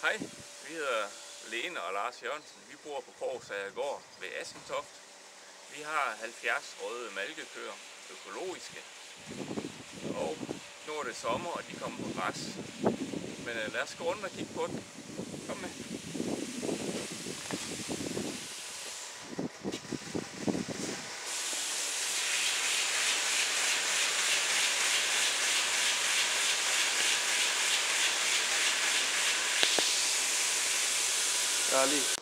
Hej, vi hedder Lene og Lars Jørgensen. Vi bor på Krogsagergård ved Assentoft. Vi har 70 røde malkekøer, økologiske. Og nu er det sommer, og de kommer på græs. Men lad os gå rundt og kigge på den. Kom med. Jeg har lige